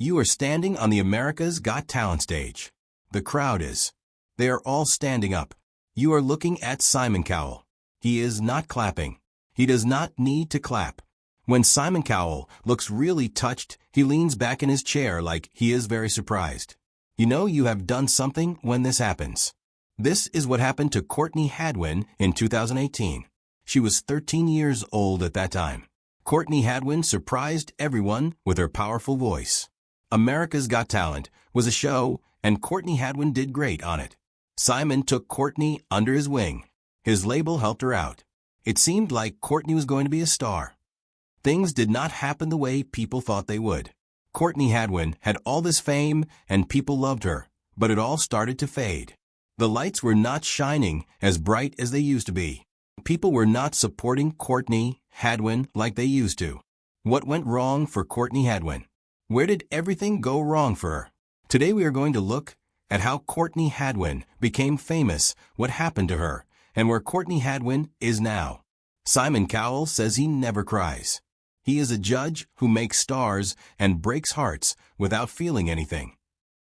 You are standing on the America's Got Talent stage. The crowd is. They are all standing up. You are looking at Simon Cowell. He is not clapping. He does not need to clap. When Simon Cowell looks really touched, he leans back in his chair like he is very surprised. You know you have done something when this happens. This is what happened to Courtney Hadwin in 2018. She was 13 years old at that time. Courtney Hadwin surprised everyone with her powerful voice. America's Got Talent was a show, and Courtney Hadwin did great on it. Simon took Courtney under his wing. His label helped her out. It seemed like Courtney was going to be a star. Things did not happen the way people thought they would. Courtney Hadwin had all this fame, and people loved her, but it all started to fade. The lights were not shining as bright as they used to be. People were not supporting Courtney Hadwin like they used to. What went wrong for Courtney Hadwin? Where did everything go wrong for her? Today we are going to look at how Courtney Hadwin became famous, what happened to her, and where Courtney Hadwin is now. Simon Cowell says he never cries. He is a judge who makes stars and breaks hearts without feeling anything.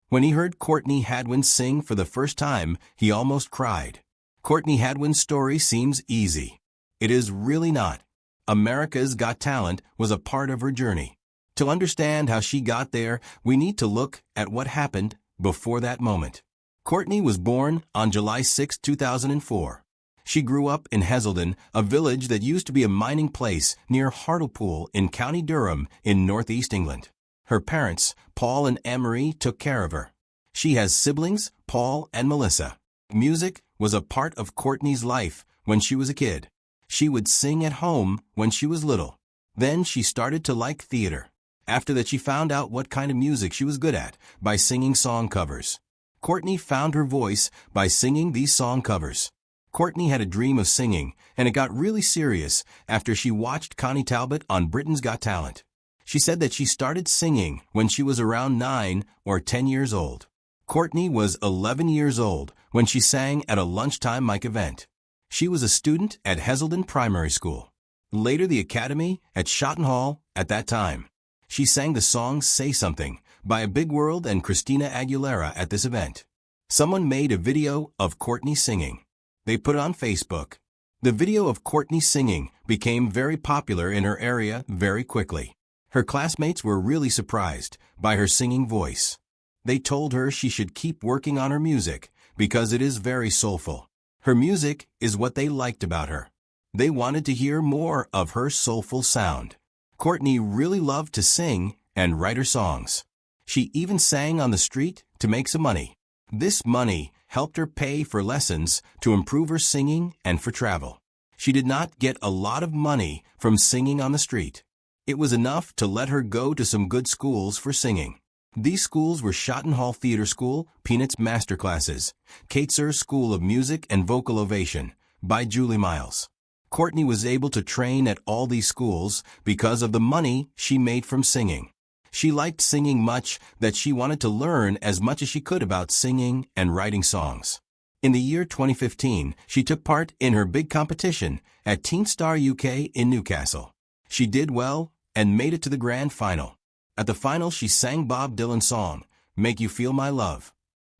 When he heard Courtney Hadwin sing for the first time, he almost cried. Courtney Hadwin's story seems easy. It is really not. America's Got Talent was a part of her journey. To understand how she got there, we need to look at what happened before that moment. Courtney was born on July 6, 2004. She grew up in Heselden, a village that used to be a mining place near Hartlepool in County Durham in northeast England. Her parents, Paul and Anne-Marie, took care of her. She has siblings, Paul and Melissa. Music was a part of Courtney's life when she was a kid. She would sing at home when she was little. Then she started to like theater. After that, she found out what kind of music she was good at by singing song covers. Courtney found her voice by singing these song covers. Courtney had a dream of singing, and it got really serious after she watched Connie Talbot on Britain's Got Talent. She said that she started singing when she was around 9 or 10 years old. Courtney was 11 years old when she sang at a lunchtime mic event. She was a student at Heselden Primary School. Later the Academy at Shotton Hall at that time. She sang the song Say Something by A Big World and Christina Aguilera at this event. Someone made a video of Courtney singing. They put it on Facebook. The video of Courtney singing became very popular in her area very quickly. Her classmates were really surprised by her singing voice. They told her she should keep working on her music because it is very soulful. Her music is what they liked about her. They wanted to hear more of her soulful sound. Courtney really loved to sing and write her songs. She even sang on the street to make some money. This money helped her pay for lessons to improve her singing and for travel. She did not get a lot of money from singing on the street. It was enough to let her go to some good schools for singing. These schools were Shotton Hall Theatre School, Peanuts Masterclasses, Kateser School of Music and Vocal Ovation, by Julie Miles. Courtney was able to train at all these schools because of the money she made from singing. She liked singing much that she wanted to learn as much as she could about singing and writing songs. In the year 2015, she took part in her big competition at Teen Star UK in Newcastle. She did well and made it to the grand final. At the final, she sang Bob Dylan's song, Make You Feel My Love.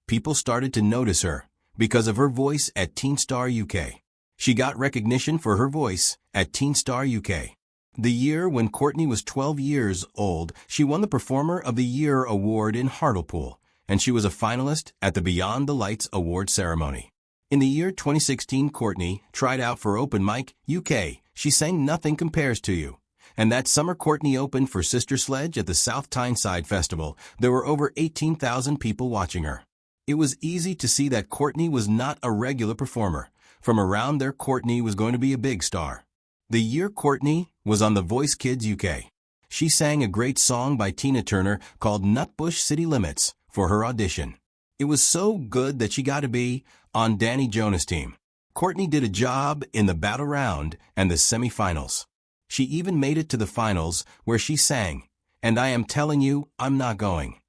People started to notice her because of her voice at Teen Star UK. She got recognition for her voice at Teen Star UK. The year when Courtney was 12 years old, she won the Performer of the Year award in Hartlepool, and she was a finalist at the Beyond the Lights award ceremony. In the year 2016, Courtney tried out for Open Mic UK. She sang Nothing Compares to You. And that summer, Courtney opened for Sister Sledge at the South Tyneside Festival. There were over 18,000 people watching her. It was easy to see that Courtney was not a regular performer. From around there, Courtney was going to be a big star. The year Courtney was on The Voice Kids UK. She sang a great song by Tina Turner called Nutbush City Limits for her audition. It was so good that she got to be on Danny Jonas' team. Courtney did a job in the battle round and the semifinals. She even made it to the finals where she sang, And I Am Telling You, I'm Not Going.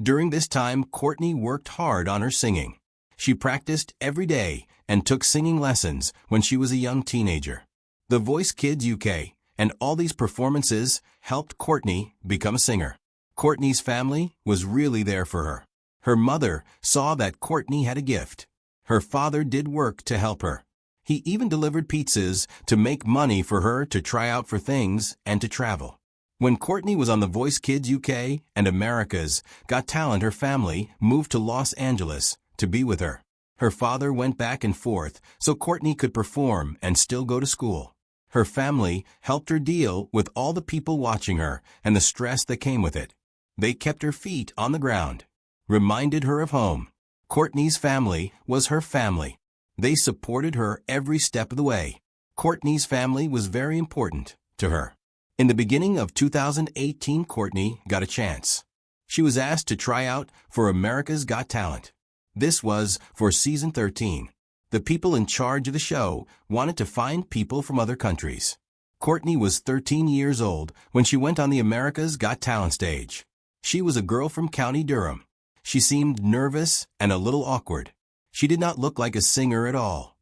During this time, Courtney worked hard on her singing. She practiced every day and took singing lessons when she was a young teenager. The Voice Kids UK and all these performances helped Courtney become a singer. Courtney's family was really there for her. Her mother saw that Courtney had a gift. Her father did work to help her. He even delivered pizzas to make money for her to try out for things and to travel. When Courtney was on The Voice Kids UK and America's Got Talent, her family moved to Los Angeles to be with her. Her father went back and forth so Courtney could perform and still go to school. Her family helped her deal with all the people watching her and the stress that came with it. They kept her feet on the ground, reminded her of home. Courtney's family was her family. They supported her every step of the way. Courtney's family was very important to her. In the beginning of 2018, Courtney got a chance. She was asked to try out for America's Got Talent. This was for season 13. The people in charge of the show wanted to find people from other countries. Courtney was 13 years old when she went on the America's Got Talent stage. She was a girl from County Durham. She seemed nervous and a little awkward. She did not look like a singer at all.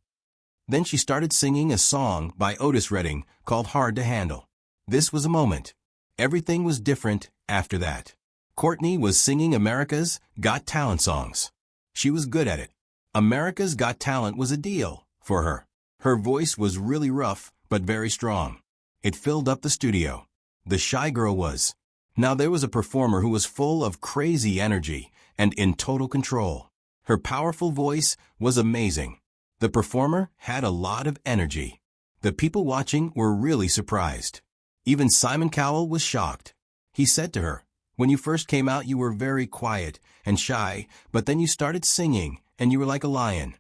Then she started singing a song by Otis Redding called Hard to Handle. This was a moment. Everything was different after that. Courtney was singing America's Got Talent songs. She was good at it. America's Got Talent was a deal for her. Her voice was really rough, but very strong. It filled up the studio. The shy girl was. Now there was a performer who was full of crazy energy and in total control. Her powerful voice was amazing. The performer had a lot of energy. The people watching were really surprised. Even Simon Cowell was shocked. He said to her, "When you first came out, you were very quiet and shy, but then you started singing, and you were like a lion."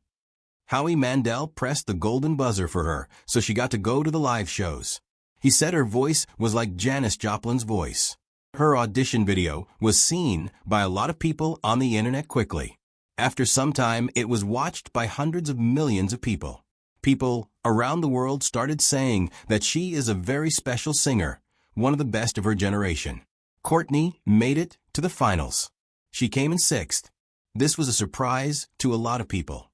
Howie Mandel pressed the golden buzzer for her, so she got to go to the live shows. He said her voice was like Janis Joplin's voice. Her audition video was seen by a lot of people on the internet quickly. After some time, it was watched by hundreds of millions of people. People around the world started saying that she is a very special singer, one of the best of her generation. Courtney made it to the finals. She came in 6th. This was a surprise to a lot of people.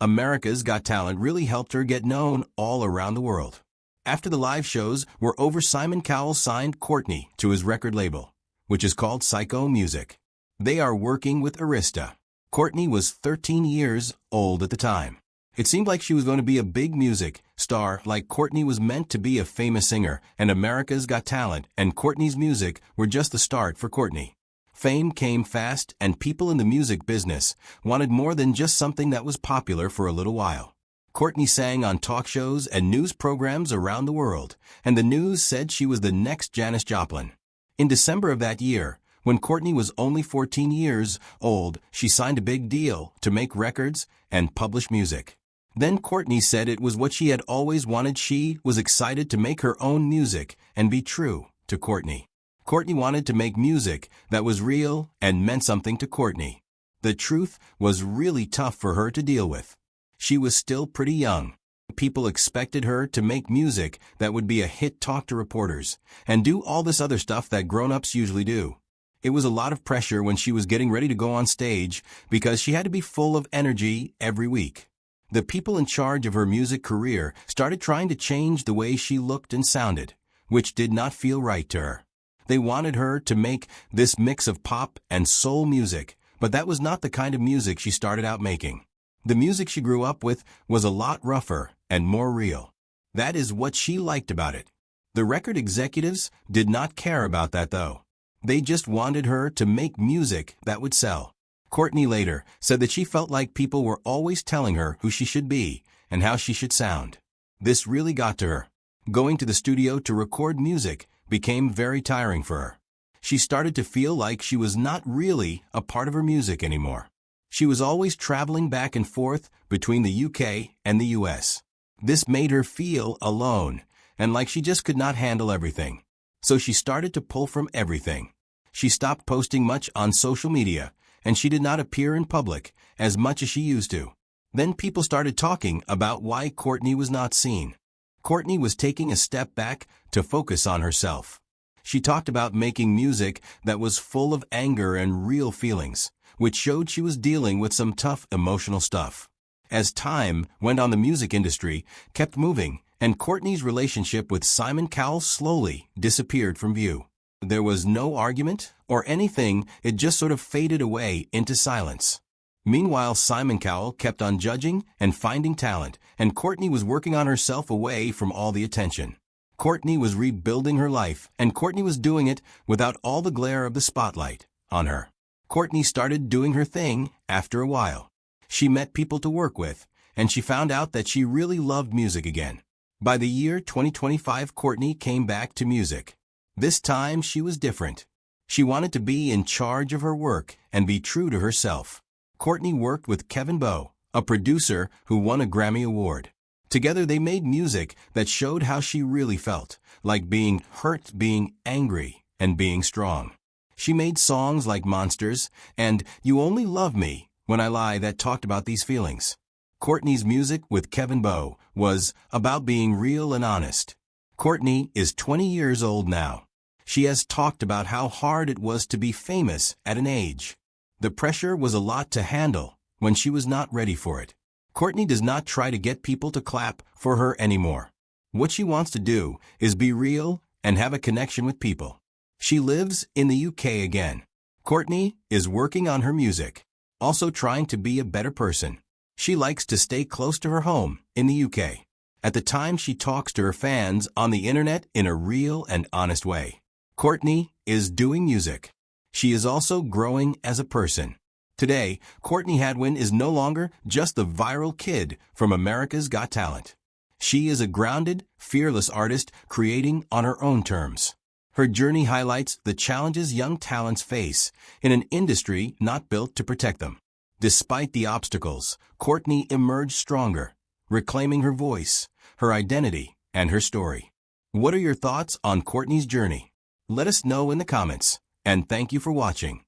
America's Got Talent really helped her get known all around the world. After the live shows were over, Simon Cowell signed Courtney to his record label, which is called Psycho Music. They are working with Arista. Courtney was 13 years old at the time. It seemed like she was going to be a big music star, like Courtney was meant to be a famous singer, and America's Got Talent and Courtney's music were just the start for Courtney. Fame came fast, and people in the music business wanted more than just something that was popular for a little while. Courtney sang on talk shows and news programs around the world, and the news said she was the next Janis Joplin. In December of that year, when Courtney was only 14 years old, she signed a big deal to make records and publish music. Then Courtney said it was what she had always wanted. She was excited to make her own music and be true to Courtney. Courtney wanted to make music that was real and meant something to Courtney. The truth was really tough for her to deal with. She was still pretty young. People expected her to make music that would be a hit, talk to reporters, and do all this other stuff that grown-ups usually do. It was a lot of pressure when she was getting ready to go on stage because she had to be full of energy every week. The people in charge of her music career started trying to change the way she looked and sounded, which did not feel right to her. They wanted her to make this mix of pop and soul music, but that was not the kind of music she started out making. The music she grew up with was a lot rougher and more real. That is what she liked about it. The record executives did not care about that, though. They just wanted her to make music that would sell. Courtney later said that she felt like people were always telling her who she should be and how she should sound. This really got to her. Going to the studio to record music became very tiring for her. She started to feel like she was not really a part of her music anymore. She was always traveling back and forth between the UK and the US. This made her feel alone and like she just could not handle everything. So she started to pull from everything. She stopped posting much on social media, and she did not appear in public as much as she used to. Then people started talking about why Courtney was not seen. Courtney was taking a step back to focus on herself. She talked about making music that was full of anger and real feelings, which showed she was dealing with some tough emotional stuff. As time went on, the music industry kept moving, and Courtney's relationship with Simon Cowell slowly disappeared from view. There was no argument or anything, it just sort of faded away into silence. Meanwhile, Simon Cowell kept on judging and finding talent, and Courtney was working on herself away from all the attention. Courtney was rebuilding her life, and Courtney was doing it without all the glare of the spotlight on her. Courtney started doing her thing after a while. She met people to work with, and she found out that she really loved music again. By the year 2025, Courtney came back to music. This time she was different. She wanted to be in charge of her work and be true to herself. Courtney worked with Kevin Bowe, a producer who won a Grammy Award. Together they made music that showed how she really felt, like being hurt, being angry, and being strong. She made songs like Monsters and You Only Love Me When I Lie that talked about these feelings. Courtney's music with Kevin Bowe was about being real and honest. Courtney is 20 years old now. She has talked about how hard it was to be famous at an age. The pressure was a lot to handle when she was not ready for it. Courtney does not try to get people to clap for her anymore. What she wants to do is be real and have a connection with people. She lives in the UK again. Courtney is working on her music, also trying to be a better person. She likes to stay close to her home in the UK. At the time, she talks to her fans on the internet in a real and honest way. Courtney is doing music. She is also growing as a person. Today, Courtney Hadwin is no longer just the viral kid from America's Got Talent. She is a grounded, fearless artist creating on her own terms. Her journey highlights the challenges young talents face in an industry not built to protect them. Despite the obstacles, Courtney emerged stronger, reclaiming her voice, her identity, and her story. What are your thoughts on Courtney's journey? Let us know in the comments, and thank you for watching.